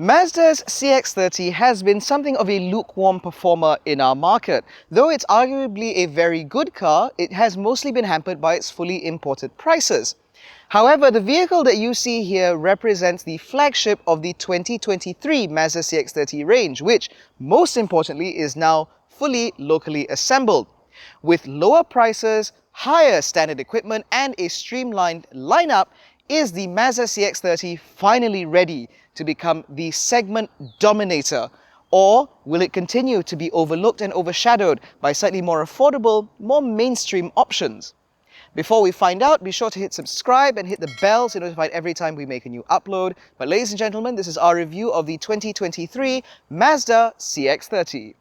Mazda's CX-30 has been something of a lukewarm performer in our market. Though it's arguably a very good car, it has mostly been hampered by its fully imported prices. However, the vehicle that you see here represents the flagship of the 2023 Mazda CX-30 range, which, most importantly, is now fully locally assembled. With lower prices, higher standard equipment, and a streamlined lineup, is the Mazda CX-30 finally ready to become the segment dominator? Or will it continue to be overlooked and overshadowed by slightly more affordable, more mainstream options? Before we find out, be sure to hit subscribe and hit the bell to be notified every time we make a new upload. But ladies and gentlemen, this is our review of the 2023 Mazda CX-30.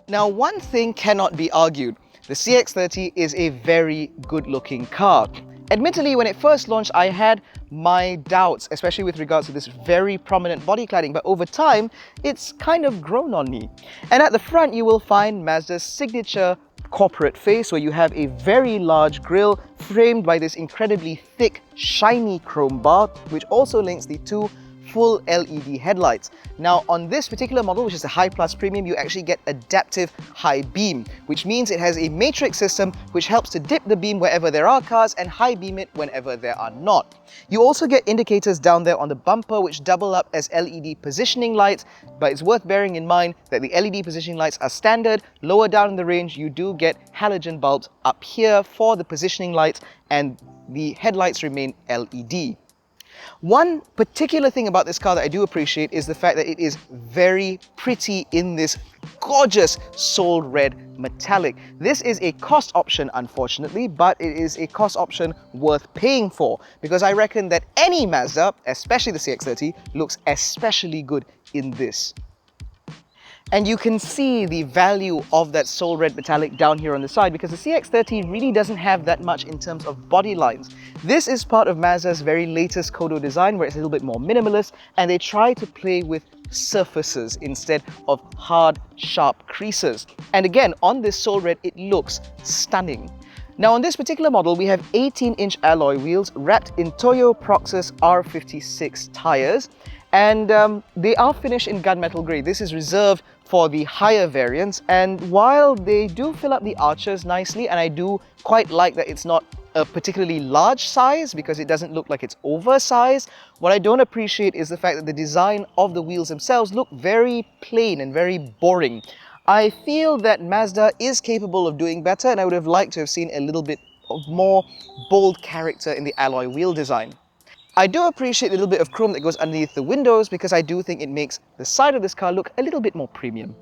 Now, one thing cannot be argued. The CX-30 is a very good-looking car. Admittedly, when it first launched, I had my doubts, especially with regards to this very prominent body cladding, but over time, it's kind of grown on me. And at the front, you will find Mazda's signature corporate face, where you have a very large grille framed by this incredibly thick, shiny chrome bar, which also links the two full LED headlights. Now, on this particular model, which is the High Plus Premium, you actually get adaptive high beam, which means it has a matrix system which helps to dip the beam wherever there are cars and high beam it whenever there are not. You also get indicators down there on the bumper which double up as LED positioning lights, but it's worth bearing in mind that the LED positioning lights are standard. Lower down in the range, you do get halogen bulbs up here for the positioning lights, and the headlights remain LED. One particular thing about this car that I do appreciate is the fact that it is very pretty in this gorgeous soul red metallic. This is a cost option, unfortunately, but it is a cost option worth paying for, because I reckon that any Mazda, especially the CX-30, looks especially good in this. And you can see the value of that soul red metallic down here on the side, because the CX-30 really doesn't have that much in terms of body lines. This is part of Mazda's very latest Kodo design, where it's a little bit more minimalist, and they try to play with surfaces instead of hard, sharp creases. And again, on this soul red, it looks stunning. Now, on this particular model, we have 18-inch alloy wheels wrapped in Toyo Proxys R56 tires, and they are finished in gunmetal grey. This is reserved for the higher variants, and while they do fill up the arches nicely, and I do quite like that it's not a particularly large size because it doesn't look like it's oversized, what I don't appreciate is the fact that the design of the wheels themselves look very plain and very boring. I feel that Mazda is capable of doing better, and I would have liked to have seen a little bit of more bold character in the alloy wheel design. I do appreciate the little bit of chrome that goes underneath the windows, because I do think it makes the side of this car look a little bit more premium.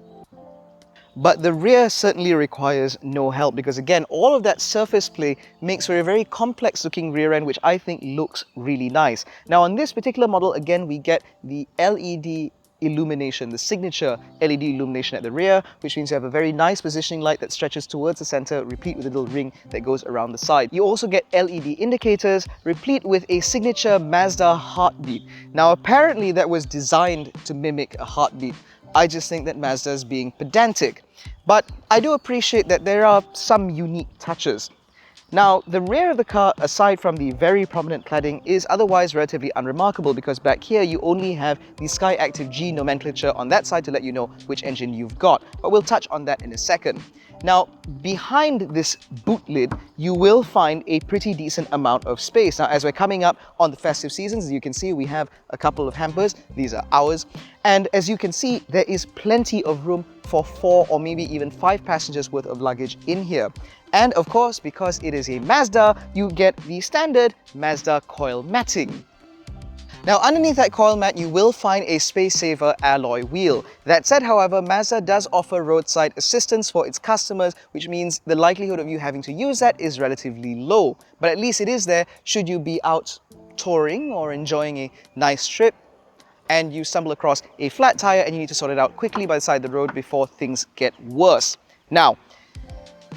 But the rear certainly requires no help, because again, all of that surface play makes for a very complex looking rear end, which I think looks really nice. Now, on this particular model, again, we get the LED illumination, the signature LED illumination at the rear, which means you have a very nice positioning light that stretches towards the center, replete with a little ring that goes around the side. You also get LED indicators, replete with a signature Mazda heartbeat. Now, apparently that was designed to mimic a heartbeat. I just think that Mazda is being pedantic. But I do appreciate that there are some unique touches. Now, the rear of the car, aside from the very prominent cladding, is otherwise relatively unremarkable, because back here you only have the Skyactiv G nomenclature on that side to let you know which engine you've got, but we'll touch on that in a second. Now, behind this boot lid, you will find a pretty decent amount of space. Now, as we're coming up on the festive seasons, as you can see, we have a couple of hampers. These are ours. And as you can see, there is plenty of room for 4 or maybe even 5 passengers worth of luggage in here. And of course, because it is a Mazda, you get the standard Mazda coil matting. Now, underneath that coil mat, you will find a space saver alloy wheel. That said, however, Mazda does offer roadside assistance for its customers, which means the likelihood of you having to use that is relatively low. But at least it is there should you be out touring or enjoying a nice trip. and you stumble across a flat tire and you need to sort it out quickly by the side of the road before things get worse. Now,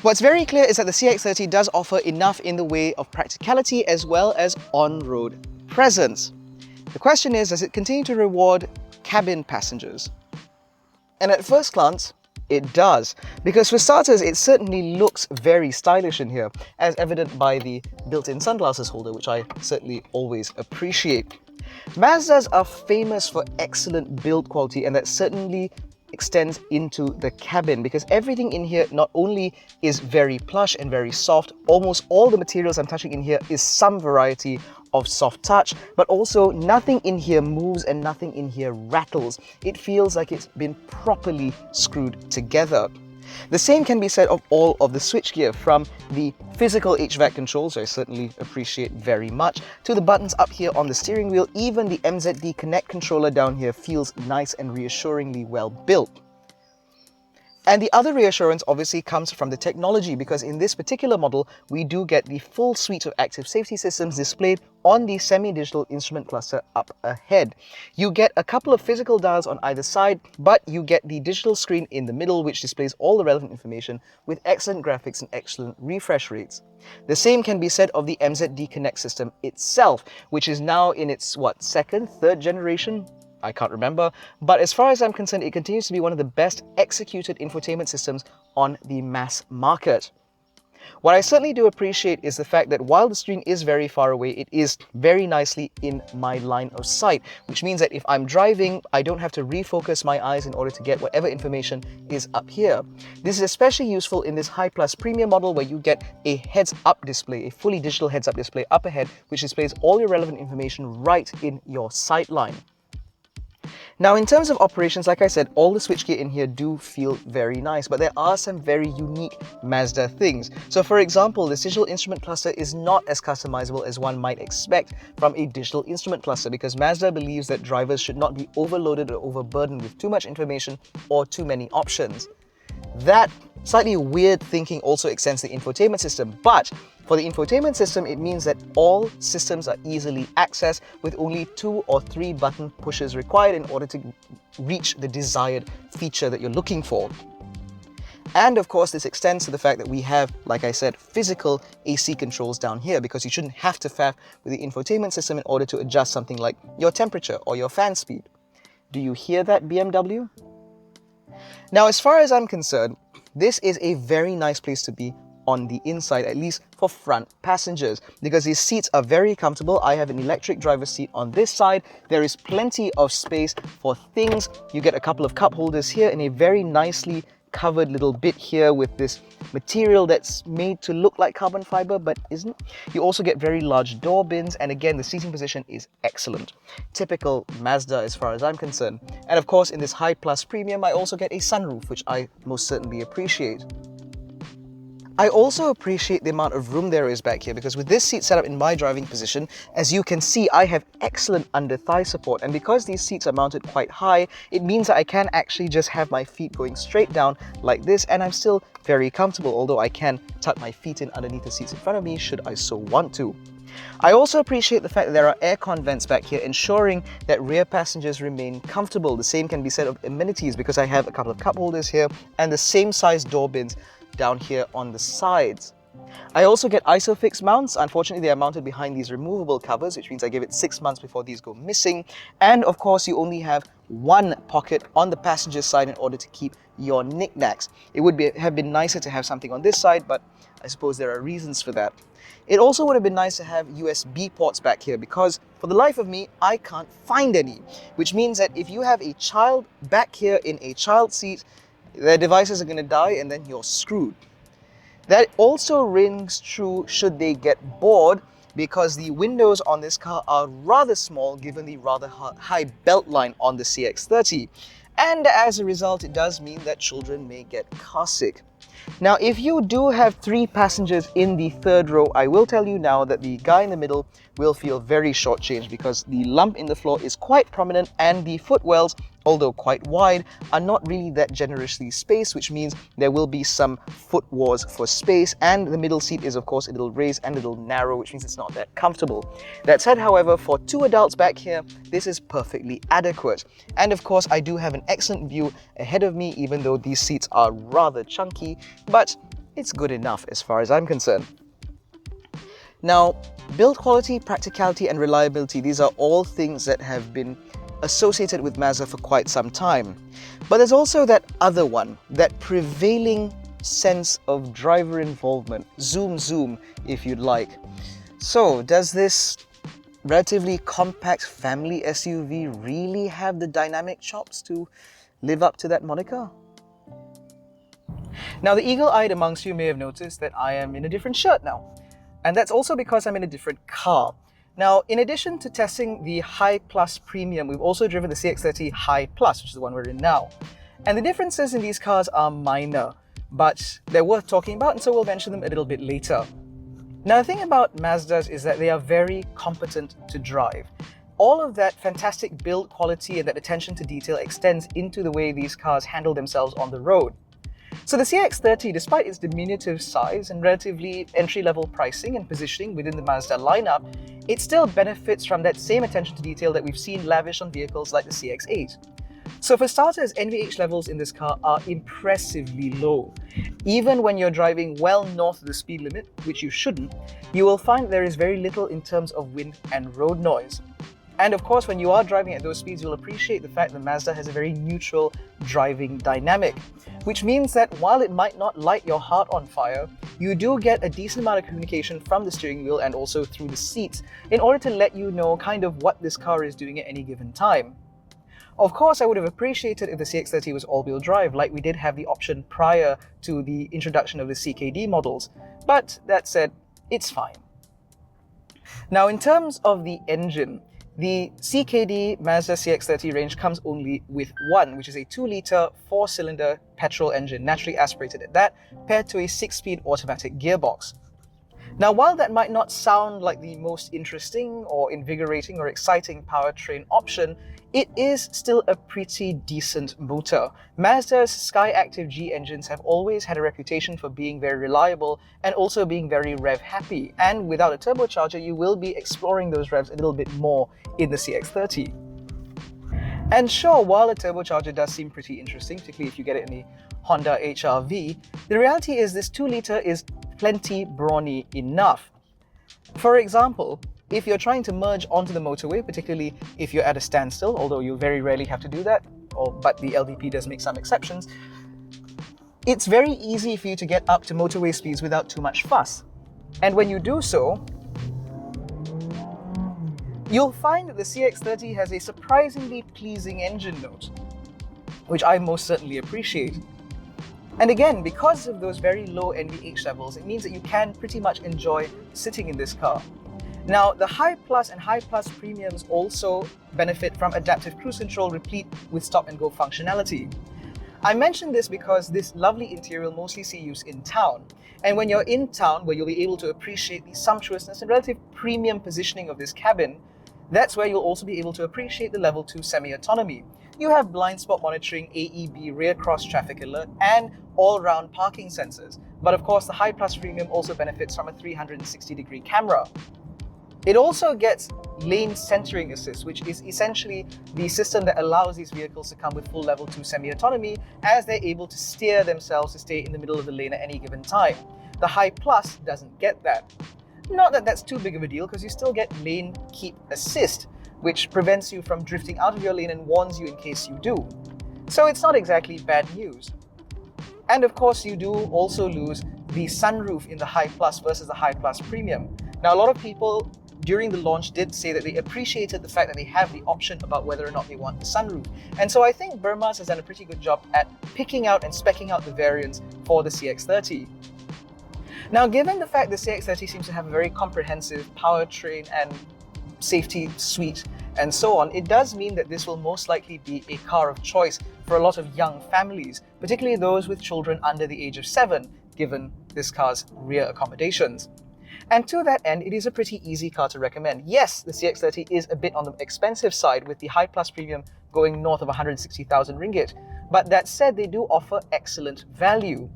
what's very clear is that the CX-30 does offer enough in the way of practicality as well as on-road presence. The question is, does it continue to reward cabin passengers? And at first glance, it does, because for starters, it certainly looks very stylish in here, as evident by the built-in sunglasses holder, which I certainly always appreciate. Mazdas are famous for excellent build quality, and that certainly extends into the cabin, because everything in here not only is very plush and very soft, almost all the materials I'm touching in here is some variety of soft touch, but also nothing in here moves and nothing in here rattles. It feels like it's been properly screwed together. The same can be said of all of the switchgear, from the physical HVAC controls, I certainly appreciate very much, to the buttons up here on the steering wheel. Even the MZD Connect controller down here feels nice and reassuringly well built. And the other reassurance obviously comes from the technology, because in this particular model, we do get the full suite of active safety systems displayed on the semi-digital instrument cluster up ahead. You get a couple of physical dials on either side, but you get the digital screen in the middle, which displays all the relevant information with excellent graphics and excellent refresh rates. The same can be said of the MZD Connect system itself, which is now in its, second, third generation? I can't remember, but as far as I'm concerned, it continues to be one of the best executed infotainment systems on the mass market. What I certainly do appreciate is the fact that while the screen is very far away, it is very nicely in my line of sight, which means that if I'm driving, I don't have to refocus my eyes in order to get whatever information is up here. This is especially useful in this High Plus Premium model, where you get a heads-up display, a fully digital heads-up display up ahead, which displays all your relevant information right in your sight line. Now, in terms of operations, like I said, all the switchgear in here do feel very nice, but there are some very unique Mazda things. So for example, this digital instrument cluster is not as customizable as one might expect from a digital instrument cluster, because Mazda believes that drivers should not be overloaded or overburdened with too much information or too many options. That slightly weird thinking also extends the infotainment system, but for the infotainment system, it means that all systems are easily accessed with only 2 or 3 button pushes required in order to reach the desired feature that you're looking for. And of course, this extends to the fact that we have, like I said, physical AC controls down here, because you shouldn't have to faff with the infotainment system in order to adjust something like your temperature or your fan speed. Do you hear that, BMW? Now, as far as I'm concerned, this is a very nice place to be on the inside, at least for front passengers, because these seats are very comfortable. I have an electric driver's seat on this side. There is plenty of space for things. You get a couple of cup holders here and a very nicely covered little bit here with this material that's made to look like carbon fiber but isn't. You also get very large door bins, and again, the seating position is excellent. Typical Mazda as far as I'm concerned. And of course, in this High Plus Premium, I also get a sunroof, which I most certainly appreciate. I also appreciate the amount of room there is back here, because with this seat set up in my driving position, as you can see, I have excellent under thigh support, and because these seats are mounted quite high, it means that I can actually just have my feet going straight down like this, and I'm still very comfortable, although I can tuck my feet in underneath the seats in front of me should I so want to. I also appreciate the fact that there are aircon vents back here, ensuring that rear passengers remain comfortable. The same can be said of amenities, because I have a couple of cup holders here and the same size door bins down here on the sides. I also get ISOFIX mounts. Unfortunately, they are mounted behind these removable covers, which means I give it 6 months before these go missing. And of course, you only have one pocket on the passenger side in order to keep your knickknacks. It would have been nicer to have something on this side, but I suppose there are reasons for that. It also would have been nice to have USB ports back here, because for the life of me, I can't find any, which means that if you have a child back here in a child seat, their devices are going to die and then you're screwed. That also rings true should they get bored, because the windows on this car are rather small given the rather high belt line on the CX-30. And as a result, it does mean that children may get car sick. Now, if you do have 3 passengers in the third row, I will tell you now that the guy in the middle will feel very shortchanged, because the lump in the floor is quite prominent and the footwells although quite wide, are not really that generously spaced, which means there will be some foot wars for space, and the middle seat is of course a little raised and a little narrow, which means it's not that comfortable. That said, however, for two adults back here, this is perfectly adequate. And of course, I do have an excellent view ahead of me, even though these seats are rather chunky, but it's good enough as far as I'm concerned. Now, build quality, practicality, and reliability, these are all things that have been associated with Mazda for quite some time. But there's also that other one, that prevailing sense of driver involvement. Zoom, zoom, if you'd like. So, does this relatively compact family SUV really have the dynamic chops to live up to that moniker? Now, the eagle-eyed amongst you may have noticed that I am in a different shirt now. And that's also because I'm in a different car. Now, in addition to testing the High Plus Premium, we've also driven the CX-30 High Plus, which is the one we're in now. And the differences in these cars are minor, but they're worth talking about, and so we'll mention them a little bit later. Now, the thing about Mazdas is that they are very competent to drive. All of that fantastic build quality and that attention to detail extends into the way these cars handle themselves on the road. So the CX-30, despite its diminutive size and relatively entry-level pricing and positioning within the Mazda lineup, it still benefits from that same attention to detail that we've seen lavished on vehicles like the CX-8. So for starters, NVH levels in this car are impressively low. Even when you're driving well north of the speed limit, which you shouldn't, you will find there is very little in terms of wind and road noise. And of course, when you are driving at those speeds, you'll appreciate the fact that Mazda has a very neutral driving dynamic, which means that while it might not light your heart on fire, you do get a decent amount of communication from the steering wheel and also through the seats in order to let you know kind of what this car is doing at any given time. Of course, I would have appreciated if the CX-30 was all-wheel drive, like we did have the option prior to the introduction of the CKD models, but that said, it's fine. Now, in terms of the engine, the CKD Mazda CX-30 range comes only with one, which is a 2-litre 4-cylinder petrol engine, naturally aspirated at that, paired to a 6-speed automatic gearbox. Now, while that might not sound like the most interesting or invigorating or exciting powertrain option, it is still a pretty decent motor. Mazda's Skyactiv G engines have always had a reputation for being very reliable and also being very rev happy, and without a turbocharger, you will be exploring those revs a little bit more in the CX-30. And sure, while a turbocharger does seem pretty interesting, particularly if you get it in the Honda HR-V, the reality is this 2-litre is plenty brawny enough. For example, if you're trying to merge onto the motorway, particularly if you're at a standstill, although you very rarely have to do that, but the LDP does make some exceptions, it's very easy for you to get up to motorway speeds without too much fuss. And when you do so, you'll find that the CX-30 has a surprisingly pleasing engine note, which I most certainly appreciate. And again, because of those very low NVH levels, it means that you can pretty much enjoy sitting in this car. Now, the High Plus and High Plus Premiums also benefit from adaptive cruise control replete with stop-and-go functionality. I mention this because this lovely interior will mostly see use in town. And when you're in town, where you'll be able to appreciate the sumptuousness and relative premium positioning of this cabin, that's where you'll also be able to appreciate the Level 2 semi-autonomy. You have blind spot monitoring, AEB, rear cross traffic alert, and all-round parking sensors. But of course, the High Plus Premium also benefits from a 360-degree camera. It also gets lane centering assist, which is essentially the system that allows these vehicles to come with full Level 2 semi-autonomy, as they're able to steer themselves to stay in the middle of the lane at any given time. The High Plus doesn't get that. Not that that's too big of a deal, because you still get lane keep assist, which prevents you from drifting out of your lane and warns you in case you do. So it's not exactly bad news. And of course, you do also lose the sunroof in the High Plus versus the High Plus Premium. Now, a lot of people during the launch did say that they appreciated the fact that they have the option about whether or not they want the sunroof. And so I think BERMAZ has done a pretty good job at picking out and speccing out the variants for the CX-30. Now, given the fact the CX-30 seems to have a very comprehensive powertrain and safety suite and so on, it does mean that this will most likely be a car of choice for a lot of young families, particularly those with children under the age of 7, given this car's rear accommodations. And to that end, it is a pretty easy car to recommend. Yes, the CX-30 is a bit on the expensive side, with the High Plus Premium going north of 160,000 ringgit. But that said, they do offer excellent value.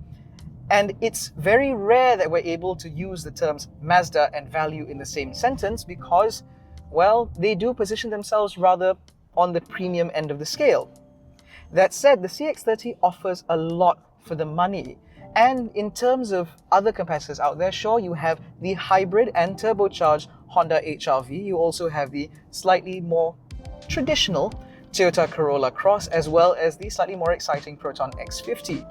And it's very rare that we're able to use the terms Mazda and value in the same sentence because, well, they do position themselves rather on the premium end of the scale. That said, the CX-30 offers a lot for the money. And in terms of other competitors out there, sure, you have the hybrid and turbocharged Honda HR-V. You also have the slightly more traditional Toyota Corolla Cross, as well as the slightly more exciting Proton X50.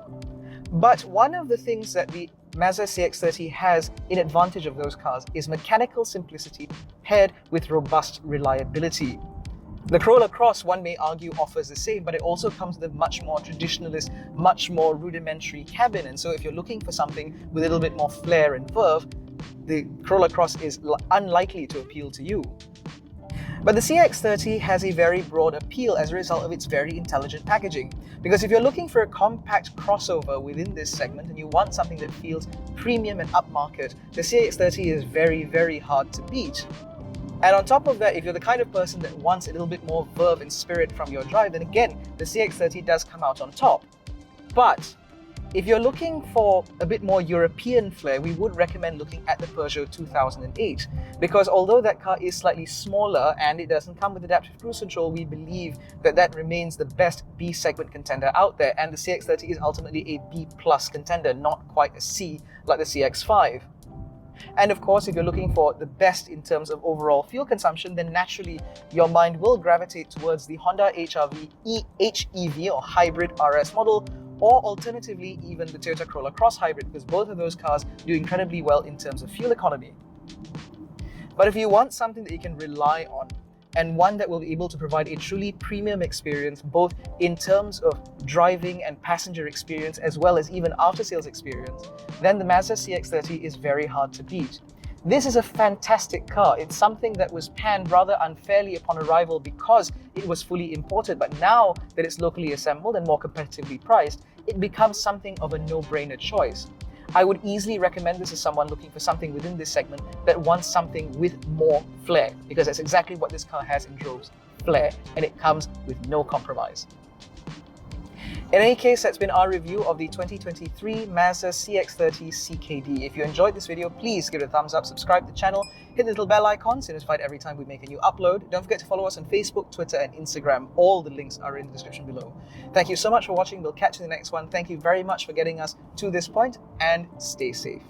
But one of the things that the Mazda CX-30 has in advantage of those cars is mechanical simplicity paired with robust reliability. The Corolla Cross, one may argue, offers the same, but it also comes with a much more traditionalist, much more rudimentary cabin. And so if you're looking for something with a little bit more flair and verve, the Corolla Cross is unlikely to appeal to you. But the CX-30 has a very broad appeal as a result of its very intelligent packaging. Because if you're looking for a compact crossover within this segment and you want something that feels premium and upmarket, the CX-30 is very, very hard to beat. And on top of that, if you're the kind of person that wants a little bit more verve and spirit from your drive, then again, the CX-30 does come out on top. But if you're looking for a bit more European flair, we would recommend looking at the Peugeot 2008. Because although that car is slightly smaller and it doesn't come with adaptive cruise control, we believe that that remains the best B segment contender out there. And the CX-30 is ultimately a B plus contender, not quite a C like the CX-5. And of course, if you're looking for the best in terms of overall fuel consumption, then naturally your mind will gravitate towards the Honda HR-V HEV or hybrid RS model, or alternatively even the Toyota Corolla Cross Hybrid, because both of those cars do incredibly well in terms of fuel economy. But if you want something that you can rely on, and one that will be able to provide a truly premium experience, both in terms of driving and passenger experience, as well as even after-sales experience, then the Mazda CX-30 is very hard to beat. This is a fantastic car. It's something that was panned rather unfairly upon arrival because it was fully imported, but now that it's locally assembled and more competitively priced, it becomes something of a no-brainer choice. I would easily recommend this to someone looking for something within this segment that wants something with more flair, because that's exactly what this car has in droves, flair, and it comes with no compromise. In any case, that's been our review of the 2023 Mazda CX-30 CKD. If you enjoyed this video, please give it a thumbs up, subscribe to the channel, hit the little bell icon so you're notified every time we make a new upload. Don't forget to follow us on Facebook, Twitter, and Instagram. All the links are in the description below. Thank you so much for watching. We'll catch you in the next one. Thank you very much for getting us to this point, and stay safe.